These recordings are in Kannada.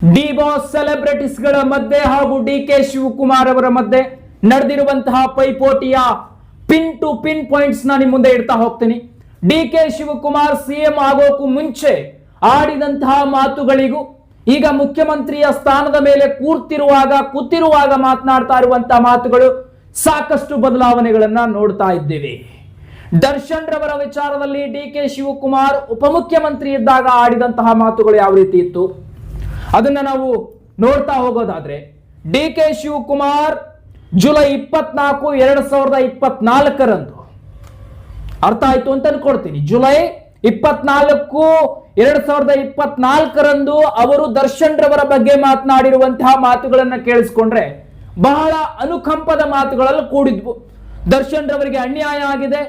ಡಿ ಬಾಸ್ ಸೆಲೆಬ್ರಿಟೀಸ್ಗಳ ಮಧ್ಯೆ ಹಾಗೂ ಡಿಕೆ ಶಿವಕುಮಾರ್ ಅವರ ಮಧ್ಯೆ ನಡೆದಿರುವಂತಹ ಪೈಪೋಟಿಯ ಪಿನ್ ಟು ಪಿನ್ ಪಾಯಿಂಟ್ಸ್ ನಾನು ನಿಮ್ಮ ಮುಂದೆ ಇಡ್ತಾ ಹೋಗ್ತೀನಿ. ಡಿಕೆ ಶಿವಕುಮಾರ್ ಸಿಎಂ ಆಗೋಕು ಮುಂಚೆ ಆಡಿದಂತಹ ಮಾತುಗಳಿಗೂ ಈಗ ಮುಖ್ಯಮಂತ್ರಿಯ ಸ್ಥಾನದ ಮೇಲೆ ಕೂತಿರುವಾಗ ಮಾತನಾಡ್ತಾ ಇರುವಂತಹ ಮಾತುಗಳು ಸಾಕಷ್ಟು ಬದಲಾವಣೆಗಳನ್ನ ನೋಡ್ತಾ ಇದ್ದೇವೆ. ದರ್ಶನ್ ರವರ ವಿಚಾರದಲ್ಲಿ ಡಿಕೆ ಶಿವಕುಮಾರ್ ಉಪಮುಖ್ಯಮಂತ್ರಿ ಇದ್ದಾಗ ಆಡಿದಂತಹ ಮಾತುಗಳು ಯಾವ ರೀತಿ ಇತ್ತು ಅದನ್ನ ನಾವು ನೋಡ್ತಾ ಹೋಗೋದಾದ್ರೆ, ಡಿಕೆ ಶಿವಕುಮಾರ್ ಜುಲೈ 24, 2024 ಅರ್ಥ ಆಯ್ತು ಅಂತ ಅನ್ಕೊಡ್ತೀನಿ. ಜುಲೈ 24, 2024 ಅವರು ದರ್ಶನ್ ರವರ ಬಗ್ಗೆ ಮಾತನಾಡಿರುವಂತಹ ಮಾತುಗಳನ್ನ ಕೇಳಿಸ್ಕೊಂಡ್ರೆ ಬಹಳ ಅನುಕಂಪದ ಮಾತುಗಳಲ್ಲಿ ಕೂಡಿದ್ವು. ದರ್ಶನ್ ರವರಿಗೆ ಅನ್ಯಾಯ ಆಗಿದೆ,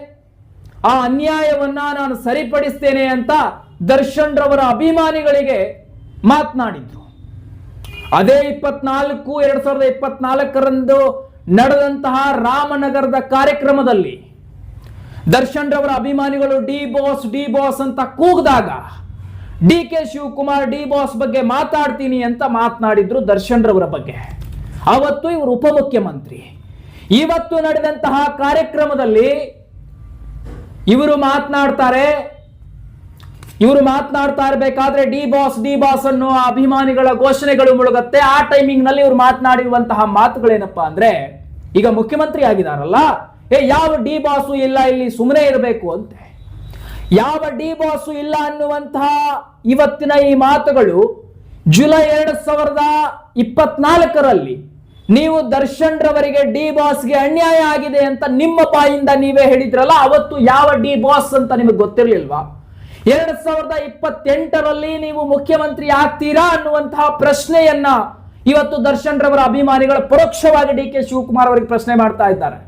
ಆ ಅನ್ಯಾಯವನ್ನ ನಾನು ಸರಿಪಡಿಸ್ತೇನೆ ಅಂತ ದರ್ಶನ್ ರವರ ಅಭಿಮಾನಿಗಳಿಗೆ ಮಾತನಾಡಿದ್ರು. ಅದೇ 24, 2024 ನಡೆದಂತಹ ರಾಮನಗರದ ಕಾರ್ಯಕ್ರಮದಲ್ಲಿ ದರ್ಶನ್ ರವರ ಅಭಿಮಾನಿಗಳು ಡಿ ಬಾಸ್ ಅಂತ ಕೂಗಿದಾಗ ಡಿಕೆ ಶಿವಕುಮಾರ್ ಡಿ ಬಾಸ್ ಬಗ್ಗೆ ಮಾತಾಡ್ತೀನಿ ಅಂತ ಮಾತನಾಡಿದ್ರು ದರ್ಶನ್ ರವರ ಬಗ್ಗೆ. ಅವತ್ತು ಇವರು ಉಪಮುಖ್ಯಮಂತ್ರಿ. ಇವತ್ತು ನಡೆದಂತಹ ಕಾರ್ಯಕ್ರಮದಲ್ಲಿ ಇವರು ಮಾತನಾಡ್ತಾ ಇರಬೇಕಾದ್ರೆ ಡಿ ಬಾಸ್ ಅನ್ನೋ ಅಭಿಮಾನಿಗಳ ಘೋಷಣೆಗಳು ಮುಳುಗತ್ತೆ. ಆ ಟೈಮಿಂಗ್ ನಲ್ಲಿ ಇವರು ಮಾತನಾಡಿರುವಂತಹ ಮಾತುಗಳೇನಪ್ಪಾ ಅಂದ್ರೆ, ಈಗ ಮುಖ್ಯಮಂತ್ರಿ ಆಗಿದಾರಲ್ಲ, ಯಾವ ಡಿ ಬಾಸು ಇಲ್ಲ, ಇಲ್ಲಿ ಸುಮ್ಮನೆ ಇರಬೇಕು ಅಂತೆ. ಯಾವ ಡಿ ಬಾಸು ಇಲ್ಲ ಅನ್ನುವಂತಹ ಇವತ್ತಿನ ಈ ಮಾತುಗಳು ಜುಲೈ 2024 ನೀವು ದರ್ಶನ್ ರವರಿಗೆ ಡಿ ಬಾಸ್ಗೆ ಅನ್ಯಾಯ ಆಗಿದೆ ಅಂತ ನಿಮ್ಮ ಬಾಯಿಂದ ನೀವೇ ಹೇಳಿದ್ರಲ್ಲ, ಅವತ್ತು ಯಾವ ಡಿ ಬಾಸ್ ಅಂತ ನಿಮಗೆ ಗೊತ್ತಿರಲಿಲ್ವಾ? 2028 ನೀವು ಮುಖ್ಯಮಂತ್ರಿ ಆಗ್ತೀರಾ ಅನ್ನುವಂತಹ ಪ್ರಶ್ನೆಯನ್ನ ಇವತ್ತು ದರ್ಶನ್ ರವರ ಅಭಿಮಾನಿಗಳು ಪರೋಕ್ಷವಾಗಿ ಡಿಕೆ ಶಿವಕುಮಾರ್ ಅವರಿಗೆ ಪ್ರಶ್ನೆ ಮಾಡ್ತಾ ಇದ್ದಾರೆ.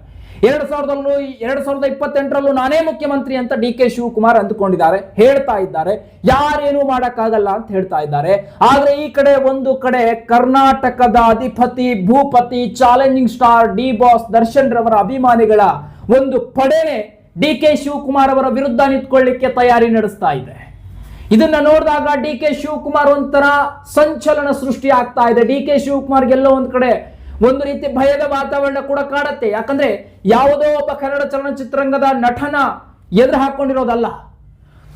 2028 ನಾನೇ ಮುಖ್ಯಮಂತ್ರಿ ಅಂತ ಡಿಕೆ ಶಿವಕುಮಾರ್ ಅಂದುಕೊಂಡಿದ್ದಾರೆ, ಹೇಳ್ತಾ ಇದ್ದಾರೆ. ಯಾರೇನು ಮಾಡಕ್ಕಾಗಲ್ಲ ಅಂತ ಹೇಳ್ತಾ ಇದ್ದಾರೆ. ಆದ್ರೆ ಈ ಕಡೆ ಒಂದು ಕಡೆ ಕರ್ನಾಟಕದ ಅಧಿಪತಿ ಭೂಪತಿ challenging star D boss Darshan ರವರ ಅಭಿಮಾನಿಗಳ ಒಂದು ಪಡೆನೆ ಡಿಕೆ ಶಿವಕುಮಾರ್ ಅವರ ವಿರುದ್ಧ ನಿಂತ್ಕೊಳ್ಳಿಕ್ಕೆ ತಯಾರಿ ನಡೆಸ್ತಾ ಇದೆ. ಇದನ್ನ ನೋಡಿದಾಗ ಡಿಕೆ ಶಿವಕುಮಾರ್ ಒಂಥರ ಸಂಚಲನ ಸೃಷ್ಟಿ ಆಗ್ತಾ ಇದೆ. ಡಿಕೆ ಶಿವಕುಮಾರ್ ಎಲ್ಲೋ ಒಂದ್ ಕಡೆ ಒಂದು ರೀತಿ ಭಯದ ವಾತಾವರಣ ಕೂಡ ಕಾಡುತ್ತೆ. ಯಾಕಂದ್ರೆ ಯಾವುದೋ ಒಬ್ಬ ಕನ್ನಡ ಚಲನಚಿತ್ರರಂಗದ ನಟನ ಎದುರು ಹಾಕೊಂಡಿರೋದಲ್ಲ,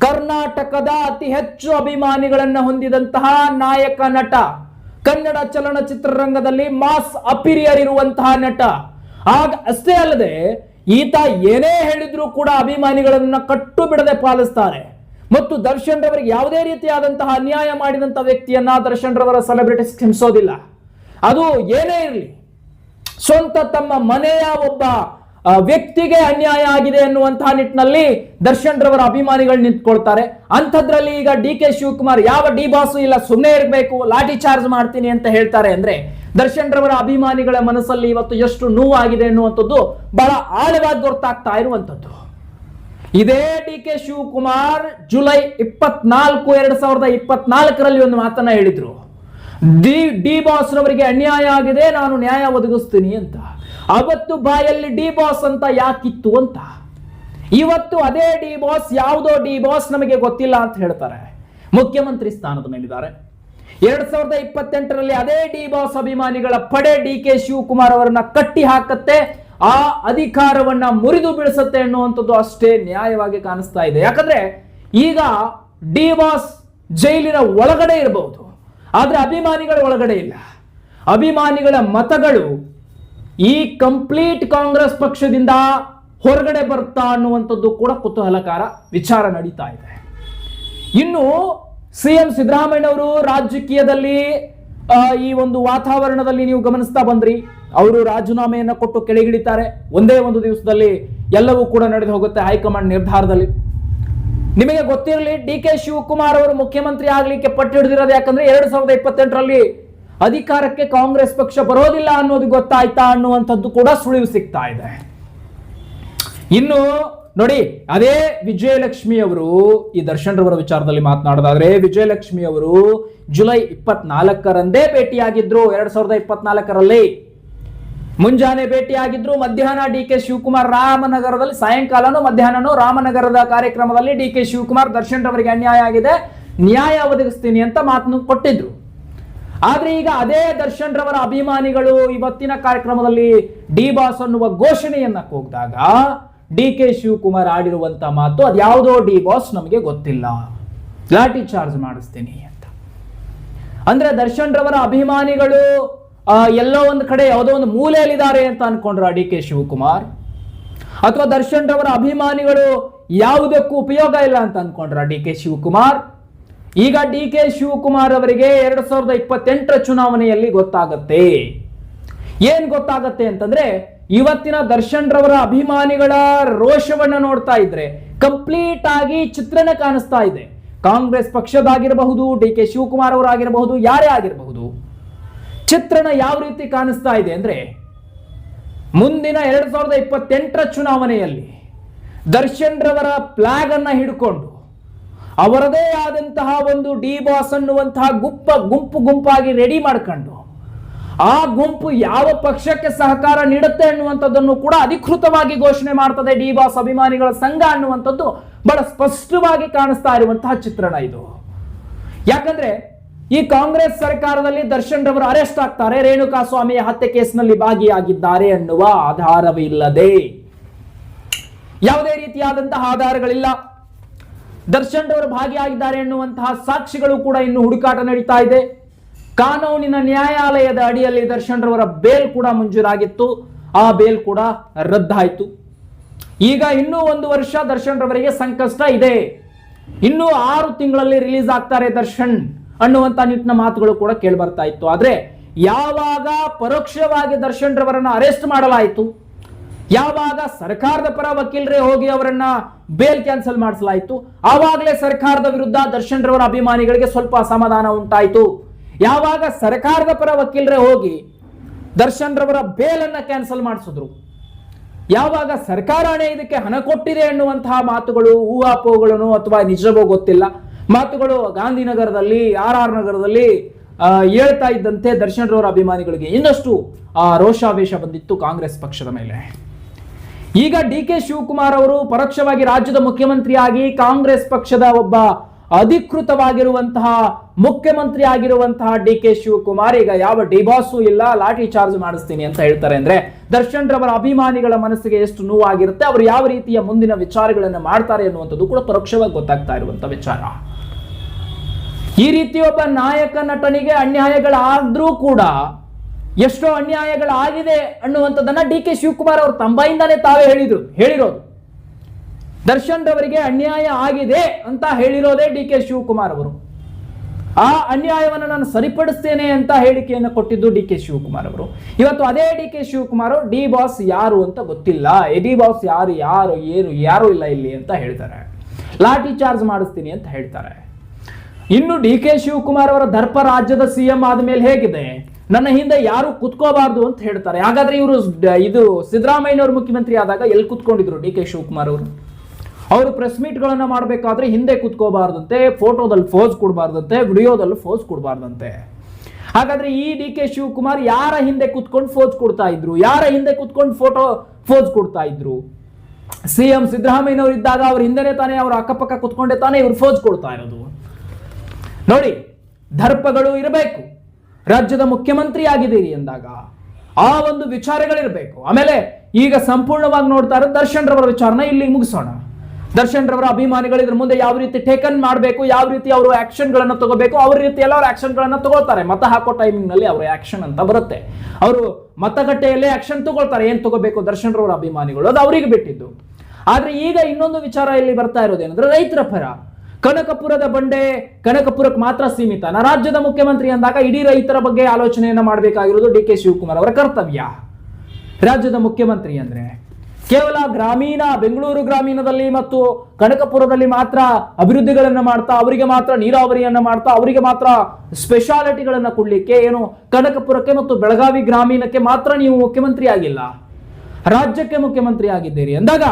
ಕರ್ನಾಟಕದ ಅತಿ ಹೆಚ್ಚು ಅಭಿಮಾನಿಗಳನ್ನ ಹೊಂದಿದಂತಹ ನಾಯಕ ನಟ, ಕನ್ನಡ ಚಲನಚಿತ್ರರಂಗದಲ್ಲಿ ಮಾಸ್ ಅಪಿರಿಯರ್ ಇರುವಂತಹ ನಟ. ಆಗ ಅಷ್ಟೇ ಅಲ್ಲದೆ ಈತ ಏನೇ ಹೇಳಿದ್ರು ಕೂಡ ಅಭಿಮಾನಿಗಳನ್ನ ಕಟ್ಟು ಬಿಡದೆ ಪಾಲಿಸ್ತಾರೆ. ಮತ್ತು ದರ್ಶನ್ ರವರಿಗೆ ಯಾವುದೇ ರೀತಿಯಾದಂತಹ ಅನ್ಯಾಯ ಮಾಡಿದಂತಹ ವ್ಯಕ್ತಿಯನ್ನ ದರ್ಶನ್ ರವರ ಸೆಲೆಬ್ರಿಟೀಸ್ ಕ್ಷಮಿಸೋದಿಲ್ಲ. ಅದು ಏನೇ ಇರಲಿ, ಸ್ವಂತ ತಮ್ಮ ಮನೆಯ ಒಬ್ಬ ವ್ಯಕ್ತಿಗೆ ಅನ್ಯಾಯ ಆಗಿದೆ ಅನ್ನುವಂತಹ ನಿಟ್ಟಿನಲ್ಲಿ ದರ್ಶನ್ ರವರ ಅಭಿಮಾನಿಗಳು ನಿಂತ್ಕೊಳ್ತಾರೆ. ಅಂಥದ್ರಲ್ಲಿ ಈಗ ಡಿಕೆ ಶಿವಕುಮಾರ್ ಯಾವ ಡಿ ಬಾಸು ಇಲ್ಲ, ಸುಮ್ಮನೆ ಇರಬೇಕು, ಲಾಠಿ ಚಾರ್ಜ್ ಮಾಡ್ತೀನಿ ಅಂತ ಹೇಳ್ತಾರೆ ಅಂದ್ರೆ ದರ್ಶನ್ ರವರ ಅಭಿಮಾನಿಗಳ ಮನಸ್ಸಲ್ಲಿ ಇವತ್ತು ಎಷ್ಟು ನೋವಾಗಿದೆ ಅನ್ನುವಂಥದ್ದು ಬಹಳ ಆಳವಾಗಿ ಗೊತ್ತಾಗ್ತಾ ಇರುವಂಥದ್ದು. ಇದೇ ಡಿಕೆ ಶಿವಕುಮಾರ್ ಜುಲೈ 24, 2024 ಒಂದು ಮಾತನ್ನ ಹೇಳಿದ್ರು, ಡಿ ಬಾಸ್ ರವರಿಗೆ ಅನ್ಯಾಯ ಆಗಿದೆ, ನಾನು ನ್ಯಾಯ ಒದಗಿಸ್ತೀನಿ ಅಂತ. ಅವತ್ತು ಬಾಯಲ್ಲಿ ಡಿ ಬಾಸ್ ಅಂತ ಯಾಕಿತ್ತು ಅಂತ. ಇವತ್ತು ಅದೇ ಡಿ ಬಾಸ್, ಯಾವುದೋ ಡಿ ಬಾಸ್ ನಮಗೆ ಗೊತ್ತಿಲ್ಲ ಅಂತ ಹೇಳ್ತಾರೆ. ಮುಖ್ಯಮಂತ್ರಿ ಸ್ಥಾನದ ಮೇಲಿದ್ದಾರೆ. 2028 ಅದೇ ಡಿ ಬಾಸ್ ಅಭಿಮಾನಿಗಳ ಪಡೆ ಡಿಕೆ ಶಿವಕುಮಾರ್ ಅವರನ್ನ ಕಟ್ಟಿ ಹಾಕತ್ತೆ, ಆ ಅಧಿಕಾರವನ್ನ ಮುರಿದು ಬೀಳಿಸುತ್ತೆ ಅನ್ನುವಂಥದ್ದು ಅಷ್ಟೇ ನ್ಯಾಯವಾಗಿ ಕಾಣಿಸ್ತಾ ಇದೆ. ಯಾಕಂದ್ರೆ ಈಗ ಡಿ ಬಾಸ್ ಜೈಲಿನ ಒಳಗಡೆ ಇರಬಹುದು, ಆದ್ರೆ ಅಭಿಮಾನಿಗಳ ಒಳಗಡೆ ಇಲ್ಲ. ಅಭಿಮಾನಿಗಳ ಮತಗಳು ಈ ಕಂಪ್ಲೀಟ್ ಕಾಂಗ್ರೆಸ್ ಪಕ್ಷದಿಂದ ಹೊರಗಡೆ ಬರ್ತಾ ಅನ್ನುವಂಥದ್ದು ಕೂಡ ಕುತೂಹಲಕಾರ ವಿಚಾರ ನಡೀತಾ ಇದೆ. ಇನ್ನು ಸಿಎಂ ಸಿದ್ದರಾಮಯ್ಯ ಅವರು ರಾಜಕೀಯದಲ್ಲಿ ಈ ಒಂದು ವಾತಾವರಣದಲ್ಲಿ ನೀವು ಗಮನಿಸ್ತಾ ಬಂದ್ರಿ, ಅವರು ರಾಜೀನಾಮೆಯನ್ನ ಕೊಟ್ಟು ಕೆಳಗಿಳಿತಾರೆ. ಒಂದೇ ಒಂದು ದಿವಸದಲ್ಲಿ ಎಲ್ಲವೂ ಕೂಡ ನಡೆದು ಹೋಗುತ್ತೆ ಹೈಕಮಾಂಡ್ ನಿರ್ಧಾರದಲ್ಲಿ. ನಿಮಗೆ ಗೊತ್ತಿರಲಿ, ಡಿಕೆ ಶಿವಕುಮಾರ್ ಅವರು ಮುಖ್ಯಮಂತ್ರಿ ಆಗ್ಲಿಕ್ಕೆ ಪಟ್ಟು ಹಿಡಿದಿರೋದು ಯಾಕಂದ್ರೆ 2028 ಅಧಿಕಾರಕ್ಕೆ ಕಾಂಗ್ರೆಸ್ ಪಕ್ಷ ಬರೋದಿಲ್ಲ ಅನ್ನೋದು ಗೊತ್ತಾಯ್ತಾ ಅನ್ನುವಂಥದ್ದು ಕೂಡ ಸುಳಿವು ಸಿಗ್ತಾ ಇದೆ. ಇನ್ನು ನೋಡಿ, ಅದೇ ವಿಜಯಲಕ್ಷ್ಮಿ ಅವರು ಈ ದರ್ಶನ್ ರವರ ವಿಚಾರದಲ್ಲಿ ಮಾತನಾಡೋದಾದ್ರೆ, ವಿಜಯಲಕ್ಷ್ಮಿ ಅವರು ಜುಲೈ 24 ಭೇಟಿಯಾಗಿದ್ರು. 2024 ಮುಂಜಾನೆ ಭೇಟಿಯಾಗಿದ್ರು, ಮಧ್ಯಾಹ್ನ ಡಿಕೆ ಶಿವಕುಮಾರ್ ರಾಮನಗರದಲ್ಲಿ, ಸಾಯಂಕಾಲನೋ ಮಧ್ಯಾಹ್ನನೋ ರಾಮನಗರದ ಕಾರ್ಯಕ್ರಮದಲ್ಲಿ ಡಿಕೆ ಶಿವಕುಮಾರ್ ದರ್ಶನ್ ರವರಿಗೆ ಅನ್ಯಾಯ ಆಗಿದೆ, ನ್ಯಾಯ ಒದಗಿಸ್ತೀನಿ ಅಂತ ಮಾತನ್ನು ಕೊಟ್ಟಿದ್ರು. ಆದ್ರೆ ಈಗ ಅದೇ ದರ್ಶನ್ ರವರ ಅಭಿಮಾನಿಗಳು ಇವತ್ತಿನ ಕಾರ್ಯಕ್ರಮದಲ್ಲಿ ಡಿ ಬಾಸ್ ಅನ್ನುವ ಘೋಷಣೆಯನ್ನ ಕೂಗಿದಾಗ ಡಿ ಕೆ ಶಿವಕುಮಾರ್ ಆಡಿರುವಂತ ಮಾತು ಅದ್ಯಾವುದೋ ಡಿ ಬಾಸ್ ನಮಗೆ ಗೊತ್ತಿಲ್ಲ, ಲಾಠಿ ಚಾರ್ಜ್ ಮಾಡಿಸ್ತೀನಿ ಅಂತ. ಅಂದ್ರೆ ದರ್ಶನ್ ರವರ ಅಭಿಮಾನಿಗಳು ಎಲ್ಲೋ ಒಂದು ಕಡೆ ಯಾವುದೋ ಒಂದು ಮೂಲೆಯಲ್ಲಿದ್ದಾರೆ ಅಂತ ಅನ್ಕೊಂಡ್ರ ಡಿ ಕೆ ಶಿವಕುಮಾರ್, ಅಥವಾ ದರ್ಶನ್ ರವರ ಅಭಿಮಾನಿಗಳು ಯಾವುದಕ್ಕೂ ಉಪಯೋಗ ಇಲ್ಲ ಅಂತ ಅನ್ಕೊಂಡ್ರ ಡಿ ಕೆ ಶಿವಕುಮಾರ್. ಈಗ ಡಿ ಕೆ ಶಿವಕುಮಾರ್ ಅವರಿಗೆ 2028 ಚುನಾವಣೆಯಲ್ಲಿ ಗೊತ್ತಾಗತ್ತೆ. ಏನ್ ಗೊತ್ತಾಗತ್ತೆ ಅಂತಂದ್ರೆ, ಇವತ್ತಿನ ದರ್ಶನ್ ರವರ ಅಭಿಮಾನಿಗಳ ರೋಷವನ್ನ ನೋಡ್ತಾ ಇದ್ರೆ ಕಂಪ್ಲೀಟ್ ಆಗಿ ಚಿತ್ರಣ ಕಾಣಿಸ್ತಾ ಇದೆ. ಕಾಂಗ್ರೆಸ್ ಪಕ್ಷದಾಗಿರಬಹುದು, ಡಿ ಕೆ ಶಿವಕುಮಾರ್ ಅವರಾಗಿರಬಹುದು, ಯಾರೇ ಆಗಿರಬಹುದು, ಚಿತ್ರಣ ಯಾವ ರೀತಿ ಕಾಣಿಸ್ತಾ ಇದೆ ಅಂದ್ರೆ, ಮುಂದಿನ 2028 ಚುನಾವಣೆಯಲ್ಲಿ ದರ್ಶನ್ ರವರ ಫ್ಲಾಗ್ ಅನ್ನ ಹಿಡ್ಕೊಂಡು ಅವರದೇ ಆದಂತಹ ಒಂದು ಡಿ ಬಾಸ್ ಅನ್ನುವಂತಹ ಗುಂಪು ಗುಂಪಾಗಿ ರೆಡಿ ಮಾಡ್ಕೊಂಡು ಆ ಗುಂಪು ಯಾವ ಪಕ್ಷಕ್ಕೆ ಸಹಕಾರ ನೀಡುತ್ತೆ ಅನ್ನುವಂಥದ್ದನ್ನು ಕೂಡ ಅಧಿಕೃತವಾಗಿ ಘೋಷಣೆ ಮಾಡ್ತದೆ ಡಿ ಬಾಸ್ ಅಭಿಮಾನಿಗಳ ಸಂಘ ಅನ್ನುವಂಥದ್ದು ಬಹಳ ಸ್ಪಷ್ಟವಾಗಿ ಕಾಣಿಸ್ತಾ ಇರುವಂತಹ ಚಿತ್ರಣ ಇದು. ಯಾಕಂದ್ರೆ ಈ ಕಾಂಗ್ರೆಸ್ ಸರ್ಕಾರದಲ್ಲಿ ದರ್ಶನ್ ರವರು ಅರೆಸ್ಟ್ ಆಗ್ತಾರೆ, ರೇಣುಕಾ ಸ್ವಾಮಿಯ ಹತ್ಯೆ ಕೇಸ್ನಲ್ಲಿ ಭಾಗಿಯಾಗಿದ್ದಾರೆ ಅನ್ನುವ ಆಧಾರವಿಲ್ಲದೆ, ಯಾವುದೇ ರೀತಿಯಾದಂತಹ ಆಧಾರಗಳಿಲ್ಲ. ದರ್ಶನ್ ರವರು ಭಾಗಿಯಾಗಿದ್ದಾರೆ ಎನ್ನುವಂತಹ ಸಾಕ್ಷಿಗಳು ಕೂಡ ಇನ್ನು ಹುಡುಕಾಟ ನಡೀತಾ ಇದೆ. ಕಾನೂನಿನ ನ್ಯಾಯಾಲಯದ ಅಡಿಯಲ್ಲಿ ದರ್ಶನ್ ರವರ ಬೇಲ್ ಕೂಡ ಮಂಜೂರಾಗಿತ್ತು, ಆ ಬೇಲ್ ಕೂಡ ರದ್ದಾಯಿತು. ಈಗ ಇನ್ನೂ 1 ವರ್ಷ ದರ್ಶನ್ ರವರಿಗೆ ಸಂಕಷ್ಟ ಇದೆ, ಇನ್ನೂ 6 ತಿಂಗಳಲ್ಲಿ ರಿಲೀಸ್ ಆಗ್ತಾರೆ ದರ್ಶನ್ ಅನ್ನುವಂತ ನಿಟ್ಟಿನ ಮಾತುಗಳು ಕೂಡ ಕೇಳಿ ಬರ್ತಾ ಇತ್ತು. ಆದ್ರೆ ಯಾವಾಗ ಪರೋಕ್ಷವಾಗಿ ದರ್ಶನ್ ರವರನ್ನ ಅರೆಸ್ಟ್ ಮಾಡಲಾಯಿತು, ಯಾವಾಗ ಸರ್ಕಾರದ ಪರ ವಕೀಲರೇ ಹೋಗಿ ಅವರನ್ನ ಬೇಲ್ ಕ್ಯಾನ್ಸಲ್ ಮಾಡಿಸಲಾಯಿತು, ಆವಾಗಲೇ ಸರ್ಕಾರದ ವಿರುದ್ಧ ದರ್ಶನ್ ರವರ ಅಭಿಮಾನಿಗಳಿಗೆ ಸ್ವಲ್ಪ ಅಸಮಾಧಾನ ಉಂಟಾಯಿತು. ಯಾವಾಗ ಸರ್ಕಾರದ ಪರ ವಕೀಲರೇ ಹೋಗಿ ದರ್ಶನ್ ರವರ ಬೇಲನ್ನ ಕ್ಯಾನ್ಸಲ್ ಮಾಡಿಸಿದ್ರು, ಯಾವಾಗ ಸರ್ಕಾರನೇ ಇದಕ್ಕೆ ಹಣ ಕೊಟ್ಟಿದೆ ಎನ್ನುವಂತಹ ಮಾತುಗಳು ಊಹಾಪೋಹಗಳನ್ನು ಅಥವಾ ನಿಜವೋ ಗೊತ್ತಿಲ್ಲ ಮಾತುಗಳು ಗಾಂಧಿನಗರದಲ್ಲಿ RR ನಗರದಲ್ಲಿ ಹೇಳ್ತಾ ಇದ್ದಂತೆ ದರ್ಶನ್ ರವರ ಅಭಿಮಾನಿಗಳಿಗೆ ಇನ್ನಷ್ಟು ರೋಷಾವೇಶ ಬಂದಿತ್ತು ಕಾಂಗ್ರೆಸ್ ಪಕ್ಷದ ಮೇಲೆ. ಈಗ ಡಿ ಕೆ ಶಿವಕುಮಾರ್ ಅವರು ಪರೋಕ್ಷವಾಗಿ ರಾಜ್ಯದ ಮುಖ್ಯಮಂತ್ರಿಯಾಗಿ ಕಾಂಗ್ರೆಸ್ ಪಕ್ಷದ ಒಬ್ಬ ಅಧಿಕೃತವಾಗಿರುವಂತಹ ಮುಖ್ಯಮಂತ್ರಿ ಆಗಿರುವಂತಹ ಡಿ ಕೆ ಶಿವಕುಮಾರ್ ಈಗ ಯಾವ ಡಿಬಾಸು ಇಲ್ಲ, ಲಾಠಿ ಚಾರ್ಜ್ ಮಾಡಿಸ್ತೀನಿ ಅಂತ ಹೇಳ್ತಾರೆ ಅಂದ್ರೆ ದರ್ಶನ್ ರವರ ಅಭಿಮಾನಿಗಳ ಮನಸ್ಸಿಗೆ ಎಷ್ಟು ನೋವಾಗಿರುತ್ತೆ, ಅವರು ಯಾವ ರೀತಿಯ ಮುಂದಿನ ವಿಚಾರಗಳನ್ನು ಮಾಡ್ತಾರೆ ಅನ್ನುವಂಥದ್ದು ಕೂಡ ಪರೋಕ್ಷವಾಗಿ ಗೊತ್ತಾಗ್ತಾ ಇರುವಂತಹ ವಿಚಾರ. ಈ ರೀತಿ ಒಬ್ಬ ನಾಯಕ ನಟನಿಗೆ ಅನ್ಯಾಯಗಳಾದ್ರೂ ಕೂಡ ಎಷ್ಟೋ ಅನ್ಯಾಯಗಳಾಗಿದೆ ಅನ್ನುವಂಥದ್ದನ್ನ ಡಿ ಕೆ ಶಿವಕುಮಾರ್ ಅವರು ತಂಬಾಯಿಂದಾನೇ ತಾವೇ ಹೇಳಿರೋದು. ದರ್ಶನ್ ರವರಿಗೆ ಅನ್ಯಾಯ ಆಗಿದೆ ಅಂತ ಹೇಳಿರೋದೇ ಡಿ ಕೆ ಶಿವಕುಮಾರ್ ಅವರು. ಆ ಅನ್ಯಾಯವನ್ನು ನಾನು ಸರಿಪಡಿಸ್ತೇನೆ ಅಂತ ಹೇಳಿಕೆಯನ್ನು ಕೊಟ್ಟಿದ್ದು ಡಿ ಕೆ ಶಿವಕುಮಾರ್ ಅವರು. ಇವತ್ತು ಅದೇ D K Shivakumar D boss ಯಾರು ಅಂತ ಗೊತ್ತಿಲ್ಲ, ಡಿ ಬಾಸ್ ಯಾರು ಇಲ್ಲ ಇಲ್ಲಿ ಅಂತ ಹೇಳ್ತಾರೆ, ಲಾಠಿ ಚಾರ್ಜ್ ಮಾಡಿಸ್ತೀನಿ ಅಂತ ಹೇಳ್ತಾರೆ. ಇನ್ನು ಡಿ ಕೆ ಶಿವಕುಮಾರ್ ಅವರ ದರ್ಪ ರಾಜ್ಯದ CM ಆದ್ಮೇಲೆ ಹೇಗಿದೆ, ನನ್ನ ಹಿಂದೆ ಯಾರು ಕುತ್ಕೋಬಾರ್ದು ಅಂತ ಹೇಳ್ತಾರೆ. ಹಾಗಾದ್ರೆ ಇದು ಸಿದ್ದರಾಮಯ್ಯನವರು ಮುಖ್ಯಮಂತ್ರಿ ಆದಾಗ ಎಲ್ಲಿ ಕುತ್ಕೊಂಡಿದ್ರು ಡಿ ಕೆ ಶಿವಕುಮಾರ್ ಅವರು ಪ್ರೆಸ್ ಮೀಟ್ ಗಳನ್ನ ಮಾಡಬೇಕಾದ್ರೆ ಹಿಂದೆ ಕುತ್ಕೋಬಾರ್ದಂತೆ, ಫೋಟೋದಲ್ಲಿ ಫೋಸ್ ಕೊಡಬಾರ್ದಂತೆ, ವಿಡಿಯೋದಲ್ಲಿ ಫೋಸ್ ಕೊಡಬಾರ್ದಂತೆ. ಹಾಗಾದ್ರೆ ಈ ಡಿ ಕೆ ಶಿವಕುಮಾರ್ ಯಾರ ಹಿಂದೆ ಕುತ್ಕೊಂಡು ಫೋಸ್ ಕೊಡ್ತಾ ಇದ್ರು, ಯಾರ ಹಿಂದೆ ಕುತ್ಕೊಂಡು ಫೋಸ್ ಕೊಡ್ತಾ ಇದ್ರು? CM ಸಿದ್ದರಾಮಯ್ಯನವರು ಇದ್ದಾಗ ಅವ್ರ ಹಿಂದೆನೆ ತಾನೇ, ಅವ್ರ ಅಕ್ಕಪಕ್ಕ ಕುತ್ಕೊಂಡೆ ತಾನೇ ಇವ್ರು ಫೋಸ್ ಕೊಡ್ತಾ ಇರೋದು. ನೋಡಿ, ದರ್ಪಗಳು ಇರಬೇಕು. ರಾಜ್ಯದ ಮುಖ್ಯಮಂತ್ರಿ ಆಗಿದ್ದೀರಿ ಎಂದಾಗ ಆ ಒಂದು ವಿಚಾರಗಳಿರಬೇಕು. ಆಮೇಲೆ ಈಗ ಸಂಪೂರ್ಣವಾಗಿ ನೋಡ್ತಾ ಇರೋದು ದರ್ಶನ್ ರವರ ವಿಚಾರನ ಇಲ್ಲಿ ಮುಗಿಸೋಣ. ದರ್ಶನ್ ರವರ ಅಭಿಮಾನಿಗಳು ಇದ್ರ ಮುಂದೆ ಯಾವ ರೀತಿ ಟೇಕನ್ ಮಾಡಬೇಕು, ಯಾವ ರೀತಿ ಅವರು ಆಕ್ಷನ್ ಗಳನ್ನ ತಗೋಬೇಕು, ಅವ್ರ ರೀತಿ ಎಲ್ಲ ಅವ್ರ ಆಕ್ಷನ್ ಗಳನ್ನ ತಗೊಳ್ತಾರೆ. ಮತ ಹಾಕೋ ಟೈಮಿಂಗ್ ನಲ್ಲಿ ಅವ್ರ ಆಕ್ಷನ್ ಅಂತ ಬರುತ್ತೆ, ಅವರು ಮತಗಟ್ಟೆಯಲ್ಲೇ ಆಕ್ಷನ್ ತಗೊಳ್ತಾರೆ. ಏನ್ ತಗೋಬೇಕು ದರ್ಶನ್ ರವರ ಅಭಿಮಾನಿಗಳು, ಅದು ಅವರಿಗೆ ಬಿಟ್ಟಿದ್ದು. ಆದ್ರೆ ಈಗ ಇನ್ನೊಂದು ವಿಚಾರ ಇಲ್ಲಿ ಬರ್ತಾ ಇರೋದೇನಂದ್ರೆ, ರೈತರ ಪರ ಕನಕಪುರದ ಬಂಡೆ ಕನಕಪುರಕ್ಕೆ ಮಾತ್ರ ಸೀಮಿತ. ರಾಜ್ಯದ ಮುಖ್ಯಮಂತ್ರಿ ಅಂದಾಗ ಇಡೀ ರೈತರ ಬಗ್ಗೆ ಆಲೋಚನೆಯನ್ನ ಮಾಡಬೇಕಾಗಿರೋದು ಡಿ ಕೆ ಶಿವಕುಮಾರ್ ಅವರ ಕರ್ತವ್ಯ. ರಾಜ್ಯದ ಮುಖ್ಯಮಂತ್ರಿ ಅಂದ್ರೆ ಕೇವಲ ಗ್ರಾಮೀಣ ಬೆಂಗಳೂರು ಗ್ರಾಮೀಣದಲ್ಲಿ ಮತ್ತು ಕನಕಪುರದಲ್ಲಿ ಮಾತ್ರ ಅಭಿವೃದ್ಧಿಗಳನ್ನ ಮಾಡ್ತಾ, ಅವರಿಗೆ ಮಾತ್ರ ನೀರಾವರಿಯನ್ನ ಮಾಡ್ತಾ, ಅವರಿಗೆ ಮಾತ್ರ ಸ್ಪೆಷಾಲಿಟಿಗಳನ್ನ ಕೊಡ್ಲಿಕ್ಕೆ ಏನು ಕನಕಪುರಕ್ಕೆ ಮತ್ತು ಬೆಳಗಾವಿ ಗ್ರಾಮೀಣಕ್ಕೆ ಮಾತ್ರ ನೀವು ಮುಖ್ಯಮಂತ್ರಿ ಆಗಿಲ್ಲ, ರಾಜ್ಯಕ್ಕೆ ಮುಖ್ಯಮಂತ್ರಿ ಆಗಿದ್ದೀರಿ ಅಂದಾಗ,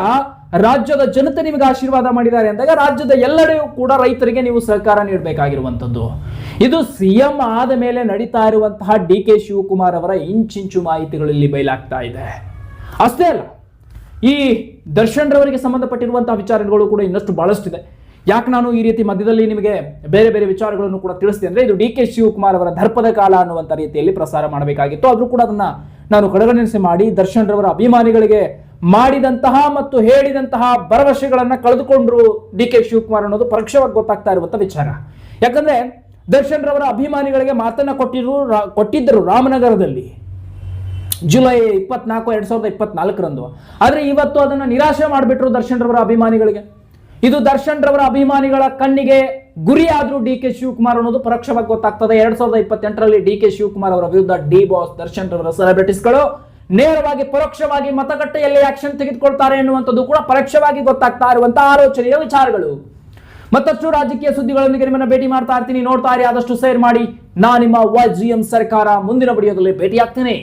ರಾಜ್ಯದ ಜನತೆ ನಿಮಗೆ ಆಶೀರ್ವಾದ ಮಾಡಿದ್ದಾರೆ ಅಂದಾಗ ರಾಜ್ಯದ ಎಲ್ಲೆಡೆಯೂ ಕೂಡ ರೈತರಿಗೆ ನೀವು ಸಹಕಾರ ನೀಡಬೇಕಾಗಿರುವಂಥದ್ದು. ಇದು CM ಆದ ಮೇಲೆ ನಡೀತಾ ಇರುವಂತಹ ಡಿ ಕೆ ಶಿವಕುಮಾರ್ ಅವರ ಇಂಚಿಂಚು ಮಾಹಿತಿಗಳು ಇಲ್ಲಿ ಬಯಲಾಗ್ತಾ ಇದೆ. ಅಷ್ಟೇ ಅಲ್ಲ, ಈ ದರ್ಶನ್ ರವರಿಗೆ ಸಂಬಂಧಪಟ್ಟಿರುವಂತಹ ವಿಚಾರಗಳು ಕೂಡ ಇನ್ನಷ್ಟು ಬಹಳಷ್ಟಿದೆ. ಯಾಕೆ ನಾನು ಈ ರೀತಿ ಮಧ್ಯದಲ್ಲಿ ನಿಮಗೆ ಬೇರೆ ಬೇರೆ ವಿಚಾರಗಳನ್ನು ಕೂಡ ತಿಳಿಸ್ತೀನಿ ಅಂದ್ರೆ, ಇದು ಡಿ ಕೆ ಶಿವಕುಮಾರ್ ಅವರ ದರ್ಪದ ಕಾಲ ಅನ್ನುವಂಥ ರೀತಿಯಲ್ಲಿ ಪ್ರಸಾರ ಮಾಡಬೇಕಾಗಿತ್ತು. ಆದ್ರೂ ಕೂಡ ಅದನ್ನ ನಾನು ಕಡೆಗಣಿಸಿ ಮಾಡಿ ದರ್ಶನ್ ರವರ ಅಭಿಮಾನಿಗಳಿಗೆ ಮಾಡಿದಂತಹ ಮತ್ತು ಹೇಳಿದಂತಹ ಭರವಸೆಗಳನ್ನ ಕಳೆದುಕೊಂಡ್ರು ಡಿ ಕೆ ಶಿವಕುಮಾರ್ ಅನ್ನೋದು ಪರೋಕ್ಷವಾಗಿ ಗೊತ್ತಾಗ್ತಾ ಇರುವಂತ ವಿಚಾರ. ಯಾಕಂದ್ರೆ ದರ್ಶನ್ ರವರ ಅಭಿಮಾನಿಗಳಿಗೆ ಮಾತನ್ನ ಕೊಟ್ಟಿದ್ದರು ರಾಮನಗರದಲ್ಲಿ ಜುಲೈ 24, 2024ರಂದು. ಆದ್ರೆ ಇವತ್ತು ಅದನ್ನ ನಿರಾಶೆ ಮಾಡಿಬಿಟ್ರು ದರ್ಶನ್ ರವರ ಅಭಿಮಾನಿಗಳಿಗೆ. ಇದು ದರ್ಶನ್ ರವರ ಅಭಿಮಾನಿಗಳ ಕಣ್ಣಿಗೆ ಗುರಿಯಾದ್ರೂ ಡಿ ಕೆ ಶಿವಕುಮಾರ್ ಅನ್ನೋದು ಪರೋಕ್ಷವಾಗಿ ಗೊತ್ತಾಗ್ತದೆ. 2028ರಲ್ಲಿ ಡಿ ಕೆ ಶಿವಕುಮಾರ್ ಅವರ ವಿರುದ್ಧ ಡಿ ಬಾಸ್ ದರ್ಶನ್ ರವರ ಸೆಲೆಬ್ರಿಟೀಸ್ಗಳು ನೇರವಾಗಿ ಪರೋಕ್ಷವಾಗಿ ಮತಗಟ್ಟೆಯಲ್ಲಿ ಆಕ್ಷನ್ ತೆಗೆದುಕೊಳ್ತಾರೆ ಎನ್ನುವಂಥದ್ದು ಕೂಡ ಪರೋಕ್ಷವಾಗಿ ಗೊತ್ತಾಗ್ತಾ ಇರುವಂತಹ ಆಲೋಚನೆಯ ವಿಚಾರಗಳು. ಮತ್ತಷ್ಟು ರಾಜಕೀಯ ಸುದ್ದಿಗಳೊಂದಿಗೆ ನಿಮ್ಮನ್ನ ಭೇಟಿ ಮಾಡ್ತಾ ಇರ್ತೀನಿ. ನೋಡ್ತಾ ಇರಿ, ಆದಷ್ಟು ಶೇರ್ ಮಾಡಿ. ನಾ ನಿಮ್ಮ YGM ಸರ್ಕಾರ. ಮುಂದಿನ ವಿಡಿಯೋದಲ್ಲಿ ಭೇಟಿ ಆಗ್ತೇನೆ.